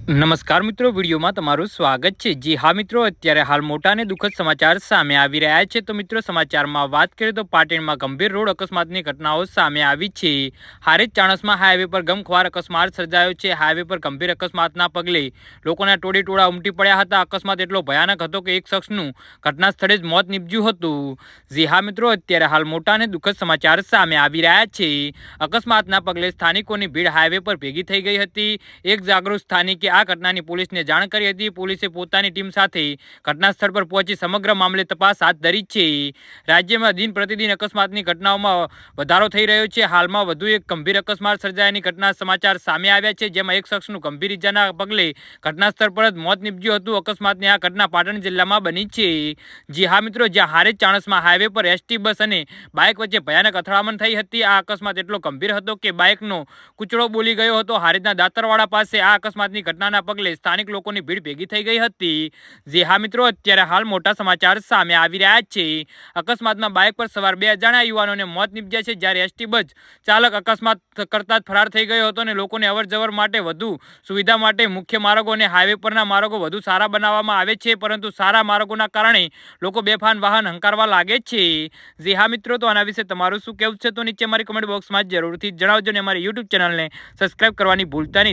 નમસ્કાર મિત્રો, વિડીયોમાં તમારું સ્વાગત છે। જી હા મિત્રો, અત્યારે હાલ મોટા અને દુઃખદ સમાચાર સામે આવી રહ્યા છે। તો મિત્રો, સમાચારમાં વાત કરીએ તો પાટણમાં ગંભીર રોડ અકસ્માતની ઘટનાઓ સામે આવી છે। હારીજ ચાણસ્મા હાઈવે પર ગમખ્વાર અકસ્માત સર્જાયો છે। હાઈવે પર ગંભીર અકસ્માતના પગલે લોકોના ટોળે ઉમટી પડ્યા હતા। અકસ્માત એટલો ભયાનક હતો કે એક શખ્સનું ઘટના સ્થળે જ મોત નીપજ્યું હતું। જી હા મિત્રો, અત્યારે હાલ મોટા અને દુઃખદ સમાચાર સામે આવી રહ્યા છે। અકસ્માતના પગલે સ્થાનિકોની ભીડ હાઈવે પર ભેગી થઈ ગઈ હતી। એક જાગૃત સ્થાનિકે આ ઘટનાની પોલીસને જાણ કરી હતી। પોલીસે પોતાની ટીમ સાથે ઘટના સ્થળ પર પહોંચી સમગ્ર મામલે તપાસ હાથ ધરી છે। રાજ્યમાં દિન પ્રતિદિન અકસ્માતની ઘટનાઓમાં વધારો થઈ રહ્યો છે। હાલમાં વધુ એક ગંભીર અકસ્માત સર્જાયાની ઘટના સમાચાર સામે આવ્યા છે, જેમાં એક શખ્સનું ગંભીર ઇજાના પગલે ઘટના સ્થળ પર જ મોત નીપજ્યું હતું। અકસ્માતની આ ઘટના પાટણ જિલ્લામાં બની છે। જી હા મિત્રો, જ્યાં હારીજ ચાણસ્મા હાઈવે પર એસટી બસ અને બાઇક વચ્ચે ભયાનક અથડામણ થઈ હતી। આ અકસ્માત એટલો ગંભીર હતો કે બાઇકનો કૂચડો બોલી ગયો હતો। હારીજના દાતરવાડા પાસે આ અકસ્માતની ઘટનાના પગલે સ્થાનિક લોકોની ભીડ ભેગી થઈ ગઈ હતી। જી હા મિત્રો, અત્યારે હાલ મોટા સમાચાર સામે આવી રહ્યા છે। અકસ્માતમાં બાઇક પર સવાર 2 અજાણ્યા યુવાનોને મોત નીપજ્યા છે, જ્યારે એસટી બસ ચાલક અકસ્માત કરતા જ ફરાર થઈ ગયો હતો અને લોકોને અવરજવર માટે વધુ સુવિધા માટે મુખ્ય માર્ગો અને હાઈવે પરના માર્ગો વધુ સારા બનાવવામાં આવે છે, પરંતુ સારા માર્ગોના કારણે લોકો બેફાન વાહન હંકારવા લાગે છે। જી હા મિત્રો, તો આના વિશે તમારું શું કહેવું છે તો નીચે મારી કમેન્ટ બોક્સમાં જરૂરથી જણાવજો અને અમારી યુટ્યુબ ચેનલને સબસ્ક્રાઇબ કરવાની ભૂલતા નહીં।